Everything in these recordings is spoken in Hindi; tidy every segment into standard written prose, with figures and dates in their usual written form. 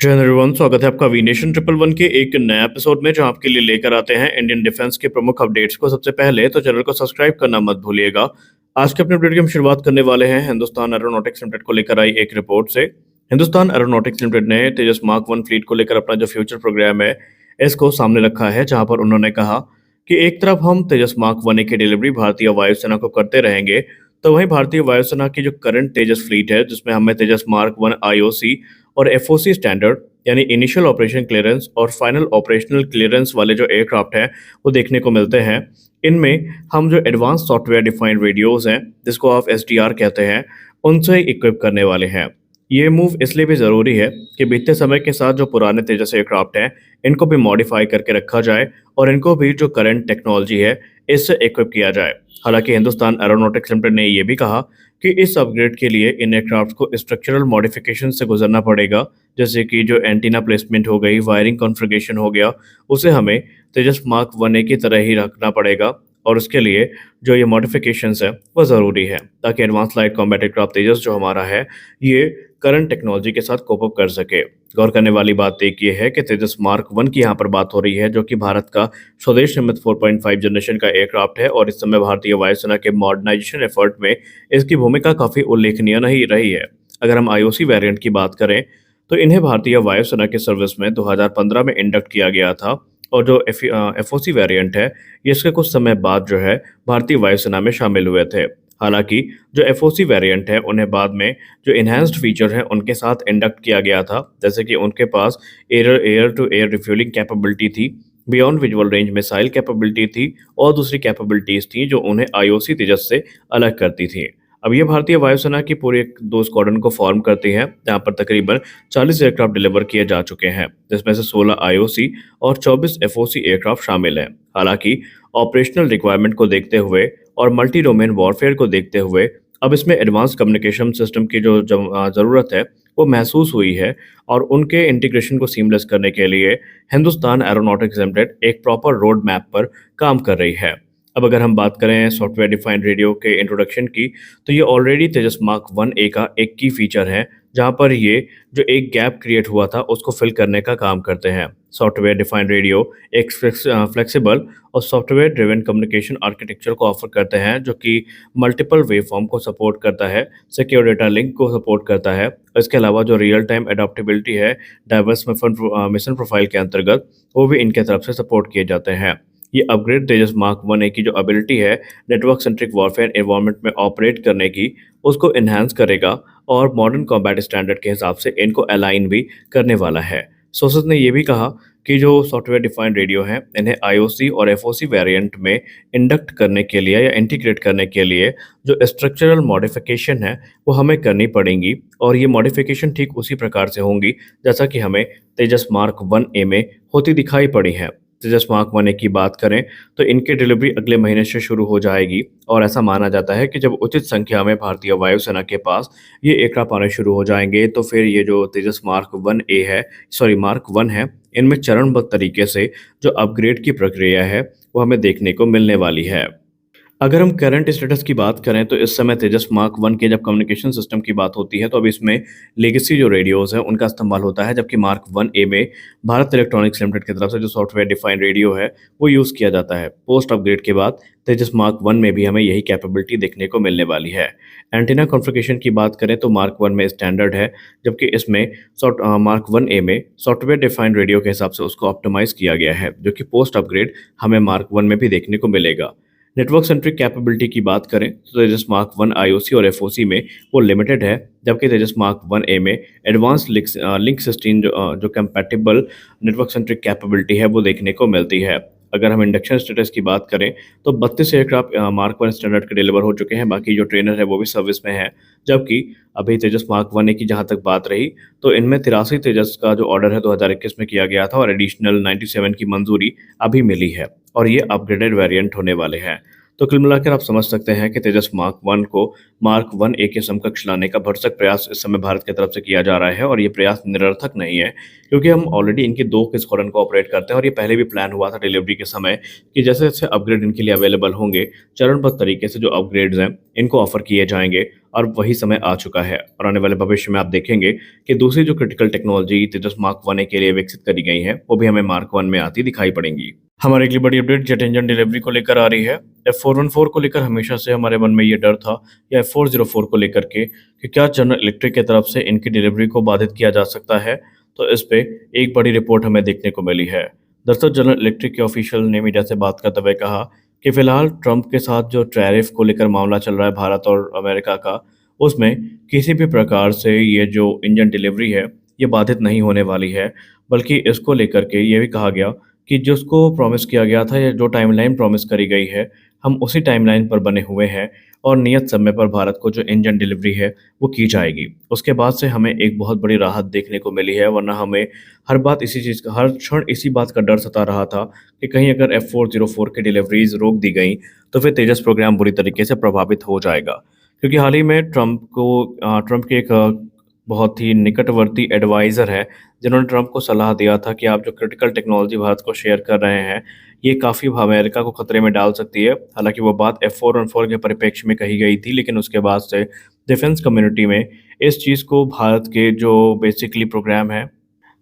जय हिंद एवरीवन, स्वागत है आपका वी नेशन ट्रिपल वन के एक नए एपिसोड में, जो आपके लिए लेकर आते हैं इंडियन डिफेंस के प्रमुख अपडेट्स को। सबसे पहले तो चैनल को सब्सक्राइब करना मत भूलिएगा। आज के अपने अपडेट की हम शुरुआत करने वाले हैं हिंदुस्तान एरोनॉटिक्स लिमिटेड को लेकर आई एक रिपोर्ट से। हिंदुस्तान एरोनॉटिक्स लिमिटेड ने तेजस मार्क वन फ्लीट को लेकर अपना जो फ्यूचर प्रोग्राम है इसको सामने रखा है, जहां पर उन्होंने कहा कि एक तरफ हम तेजस मार्क वन ए की डिलीवरी भारतीय वायुसेना को करते रहेंगे, तो वहीं भारतीय वायुसेना की जो करंट तेजस फ्लीट है, जिसमें हमें तेजस मार्क वन आईओसी और एफओसी स्टैंडर्ड यानी इनिशियल ऑपरेशन क्लियरेंस और फाइनल ऑपरेशनल क्लियरेंस वाले जो एयरक्राफ्ट हैं वो देखने को मिलते हैं। इनमें हम जो एडवांस सॉफ्टवेयर डिफाइंड रेडियोज हैं, जिसको आप एसडीआर कहते हैं, उनसे इक्विप करने वाले हैं। ये मूव इसलिए भी ज़रूरी है कि बीतते समय के साथ जो पुराने तेजस एयरक्राफ्ट हैं इनको भी मॉडिफाई करके रखा जाए और इनको भी जो करंट टेक्नोलॉजी है इससे इक्विप किया जाए। हालांकि हिंदुस्तान एरोनॉटिक्स लिमिटेड ने ये भी कहा कि इस अपग्रेड के लिए इन एयरक्राफ्ट को स्ट्रक्चरल मॉडिफिकेशन से गुजरना पड़ेगा, जैसे कि जो एंटीना प्लेसमेंट हो गई, वायरिंग कॉन्फ़िगरेशन हो गया, उसे हमें तेजस मार्क वन ए की तरह ही रखना पड़ेगा। और उसके लिए जो ये मॉडिफिकेशंस है वो ज़रूरी है, ताकि एडवांस लाइट कॉम्बैट एयरक्राफ्ट तेजस जो हमारा है ये करंट टेक्नोलॉजी के साथ कोप अप कर सके। गौर करने वाली बात एक ये है कि तेजस मार्क वन की यहाँ पर बात हो रही है, जो कि भारत का स्वदेश निर्मित 4.5 जनरेशन का एयरक्राफ्ट है, और इस समय भारतीय वायुसेना के मॉडर्नाइजेशन एफर्ट में इसकी भूमिका काफ़ी उल्लेखनीय नहीं रही है। अगर हम आईओसी वेरिएंट की बात करें तो इन्हें भारतीय वायुसेना के सर्विस में 2015 में इंडक्ट किया गया था, और जो एफओसी वेरिएंट है ये इसके कुछ समय बाद जो है भारतीय वायुसेना में शामिल हुए थे। हालांकि जो एफओसी वेरिएंट है उन्हें बाद में जो इन्हांस्ड फीचर हैं उनके साथ इंडक्ट किया गया था, जैसे कि उनके पास air to air refueling capability थी, beyond visual range missile capability थी, और दूसरी कैपेबिलिटीज़ थी जो उन्हें आईओसी तेजस से अलग करती थी। अब ये भारतीय वायुसेना की पूरे दो स्क्वाड्रन को फॉर्म करती हैं, जहाँ पर तकरीबन 40 एयरक्राफ्ट डिलीवर किए जा चुके हैं, जिसमें से 16 आईओसी और 24 एफओसी एयरक्राफ्ट शामिल हैं। हालांकि ऑपरेशनल रिक्वायरमेंट को देखते हुए और मल्टी डोमेन वॉरफेयर को देखते हुए अब इसमें एडवांस कम्युनिकेशन सिस्टम की जो ज़रूरत है वो महसूस हुई है, और उनके इंटीग्रेशन को सीमलेस करने के लिए हिंदुस्तान एरोनॉटिक्स लिमिटेड एक प्रॉपर रोड मैप पर काम कर रही है। अब अगर हम बात करें सॉफ्टवेयर डिफाइंड रेडियो के इंट्रोडक्शन की, तो ये ऑलरेडी तेजस मार्क वन ए का एक की फीचर है, जहाँ पर ये जो एक गैप क्रिएट हुआ था उसको फिल करने का काम करते हैं। सॉफ्टवेयर डिफाइंड रेडियो एक फ्लेक्सिबल और सॉफ्टवेयर ड्रिवन कम्युनिकेशन आर्किटेक्चर को ऑफर करते हैं, जो कि मल्टीपल वेवफॉर्म को सपोर्ट करता है, सिक्योर डेटा लिंक को सपोर्ट करता है। इसके अलावा जो रियल टाइम अडॉप्टेबिलिटी है डाइवर्स मिशन प्रोफाइल के अंतर्गत, वो भी इनके तरफ से सपोर्ट किए जाते हैं। ये अपग्रेड तेजस मार्क वन ए की जो एबिलिटी है नेटवर्क सेंट्रिक वॉरफेयर एनवायरनमेंट में ऑपरेट करने की, उसको इन्हांस करेगा और मॉडर्न कॉम्बैट स्टैंडर्ड के हिसाब से इनको अलाइन भी करने वाला है। सोर्सेज ने ये भी कहा कि जो सॉफ्टवेयर डिफाइंड रेडियो हैं इन्हें आईओसी और एफओसी वेरिएंट में इंडक्ट करने के लिए या इंटीग्रेट करने के लिए जो स्ट्रक्चरल मॉडिफिकेशन है वो हमें करनी पड़ेंगी, और ये मॉडिफिकेशन ठीक उसी प्रकार से होंगी जैसा कि हमें तेजस मार्क वन ए में होती दिखाई पड़ी है। तेजस मार्क वन ए की बात करें तो इनकी डिलीवरी अगले महीने से शुरू हो जाएगी, और ऐसा माना जाता है कि जब उचित संख्या में भारतीय वायुसेना के पास ये एयरक्राफ्ट आने शुरू हो जाएंगे, तो फिर ये जो तेजस मार्क वन ए है, सॉरी मार्क वन है, इनमें चरणबद्ध तरीके से जो अपग्रेड की प्रक्रिया है वो हमें देखने को मिलने वाली है। अगर हम करंट स्टेटस की बात करें तो इस समय तेजस मार्क वन के जब कम्युनिकेशन सिस्टम की बात होती है तो अब इसमें लेगेसी जो रेडियोज़ हैं उनका इस्तेमाल होता है, जबकि मार्क वन ए में भारत इलेक्ट्रॉनिक्स लिमिटेड की तरफ से जो सॉफ्टवेयर डिफाइंड रेडियो है वो यूज़ किया जाता है। पोस्ट अपग्रेड के बाद तेजस मार्क वन में भी हमें यही कैपेबिलिटी देखने को मिलने वाली है। एंटीना कॉन्फ़िगरेशन की बात करें तो मार्क वन में स्टैंडर्ड है, जबकि इसमें मार्क वन ए में सॉफ्टवेयर डिफाइंड रेडियो के हिसाब से उसको ऑप्टिमाइज़ किया गया है, जो कि पोस्ट अपग्रेड हमें मार्क वन में भी देखने को मिलेगा। नेटवर्क सेंट्रिक कैपेबिलिटी की बात करें तो तेजस मार्क वन आईओसी और एफओसी में वो लिमिटेड है, जबकि तेजस मार्क वन ए में एडवांस लिंक सिस्टम जो कंपैटिबल नेटवर्क सेंट्रिक कैपेबिलिटी है वो देखने को मिलती है। अगर हम इंडक्शन स्टेटस की बात करें तो 32 एयरक्राफ्ट मार्क वन स्टैंडर्ड के डिलीवर हो चुके हैं, बाकी जो ट्रेनर है वो भी सर्विस में है। जबकि अभी तेजस मार्क वन ए की जहाँ तक बात रही तो इनमें 83 तेजस का जो ऑर्डर है 2021 में किया गया था, और एडिशनल 97 की मंजूरी अभी मिली है, और ये अपग्रेडेड वेरिएंट होने वाले हैं। तो कुल मिलाकर आप समझ सकते हैं कि तेजस मार्क वन को मार्क वन ए के समकक्ष लाने का भरसक प्रयास इस समय भारत की तरफ से किया जा रहा है, और ये प्रयास निरर्थक नहीं है, क्योंकि हम ऑलरेडी इनके दो के स्क्वाड्रन को ऑपरेट करते हैं, और ये पहले भी प्लान हुआ था डिलीवरी के समय कि जैसे जैसे अपग्रेड इनके लिए अवेलेबल होंगे, चरणबद्ध तरीके से जो अपग्रेड्स हैं इनको ऑफर किए जाएंगे, और वही समय आ चुका है और आने वाले भविष्य में आप देखेंगे कि दूसरी जो क्रिटिकल टेक्नोलॉजी तेजस मार्क 1 के लिए विकसित करी गई है वो भी हमें मार्क 1 में आती दिखाई पड़ेंगी। हमारी अगली बड़ी अपडेट जेट इंजन डिलीवरी को लेकर आ रही है। F414 को लेकर हमेशा से हमारे मन में ये डर था या F404 को लेकर के कि क्या जनरल इलेक्ट्रिक की तरफ से इनकी डिलीवरी को बाधित किया जा सकता है। तो इस पे एक बड़ी रिपोर्ट हमें देखने को मिली है। दरअसल जनरल इलेक्ट्रिक के ऑफिशियल ने मीडिया से बात करते हुए कहा कि फिलहाल ट्रंप के साथ जो टैरिफ को लेकर मामला चल रहा है भारत और अमेरिका का, उसमें किसी भी प्रकार से ये जो इंजन डिलीवरी है ये बाधित नहीं होने वाली है। बल्कि इसको लेकर के ये भी कहा गया कि जिसको प्रॉमिस किया गया था या जो टाइमलाइन प्रॉमिस करी गई है, हम उसी टाइमलाइन पर बने हुए हैं और नियत समय पर भारत को जो इंजन डिलीवरी है वो की जाएगी। उसके बाद से हमें एक बहुत बड़ी राहत देखने को मिली है, वरना हमें हर क्षण इसी बात का डर सता रहा था कि कहीं अगर F404 की डिलीवरीज रोक दी गई तो फिर तेजस प्रोग्राम बुरी तरीके से प्रभावित हो जाएगा। क्योंकि हाल ही में ट्रंप के एक बहुत ही निकटवर्ती एडवाइज़र है, जिन्होंने ट्रंप को सलाह दिया था कि आप जो क्रिटिकल टेक्नोलॉजी भारत को शेयर कर रहे हैं, ये काफ़ी अमेरिका को खतरे में डाल सकती है। हालाँकि वो बात F414 के परिप्रेक्ष्य में कही गई थी, लेकिन उसके बाद से डिफेंस कम्युनिटी में इस चीज़ को भारत के जो बेसिकली प्रोग्राम है,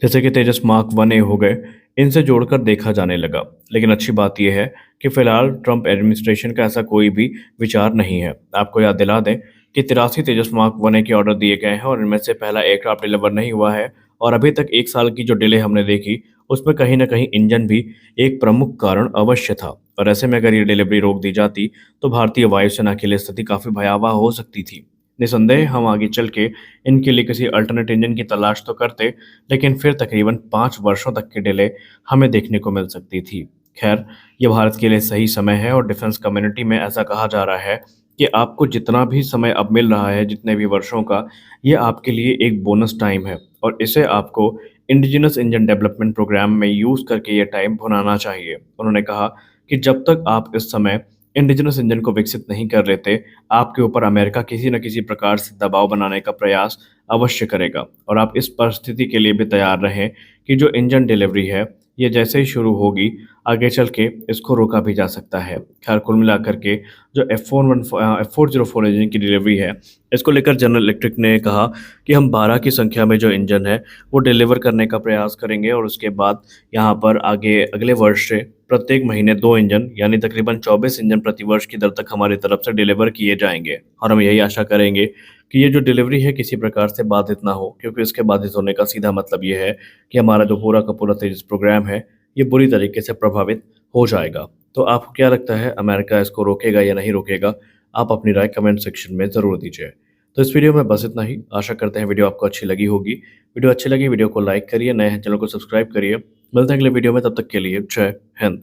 जैसे कि तेजस मार्क 1 ए हो गए, इनसे जोड़कर देखा जाने लगा। लेकिन अच्छी बात ये है कि फिलहाल ट्रंप एडमिनिस्ट्रेशन का ऐसा कोई भी विचार नहीं है। आपको याद दिला दें कि 83 तेजस मार्क 1 ए के ऑर्डर दिए गए हैं और इनमें से पहला एयरक्राफ्ट डिलीवर नहीं हुआ है और अभी तक 1 साल की जो डिले हमने देखी, उसमें कहीं न कहीं इंजन भी एक प्रमुख कारण अवश्य था। और ऐसे में अगर ये डिलीवरी रोक दी जाती, तो भारतीय वायुसेना के लिए स्थिति काफ़ी भयावह हो सकती थी। निसंदेह हम आगे चल के इनके लिए किसी अल्टरनेट इंजन की तलाश तो करते, लेकिन फिर तकरीबन 5 वर्षों तक की डिले हमें देखने को मिल सकती थी। खैर, ये भारत के लिए सही समय है और डिफेंस कम्युनिटी में ऐसा कहा जा रहा है कि आपको जितना भी समय अब मिल रहा है, जितने भी वर्षों का, ये आपके लिए एक बोनस टाइम है और इसे आपको इंडिजिनस इंजन डेवलपमेंट प्रोग्राम में यूज़ करके ये टाइम भुनाना चाहिए। उन्होंने कहा कि जब तक आप इस समय इंडिजिनस इंजन को विकसित नहीं कर लेते, आपके ऊपर अमेरिका किसी न किसी प्रकार से दबाव बनाने का प्रयास अवश्य करेगा और आप इस परिस्थिति के लिए भी तैयार रहें कि जो इंजन डिलीवरी है, ये जैसे ही शुरू होगी, आगे चल के इसको रोका भी जा सकता है। खैर, कुल मिलाकर के जो F404 इंजन की डिलीवरी है, इसको लेकर जनरल इलेक्ट्रिक ने कहा कि हम 12 की संख्या में जो इंजन है, वो डिलीवर करने का प्रयास करेंगे और उसके बाद यहाँ पर आगे अगले वर्ष से प्रत्येक महीने 2 इंजन यानी तकरीबन 24 इंजन प्रति वर्ष की दर तक हमारी तरफ से डिलीवर किए जाएँगे और हम यही आशा करेंगे कि ये जो डिलीवरी है किसी प्रकार से बाधित ना हो, क्योंकि इसके बाधित होने का सीधा मतलब ये है कि हमारा जो पूरा का पूरा तेजस प्रोग्राम है, ये बुरी तरीके से प्रभावित हो जाएगा। तो आपको क्या लगता है, अमेरिका इसको रोकेगा या नहीं रोकेगा? आप अपनी राय कमेंट सेक्शन में ज़रूर दीजिए। तो इस वीडियो में बस इतना ही। आशा करते हैं वीडियो आपको अच्छी लगी होगी। वीडियो अच्छी लगी वीडियो को लाइक करिए, नए हैं चैनल को सब्सक्राइब करिए। मिलते हैं अगले वीडियो में, तब तक के लिए जय हिंद।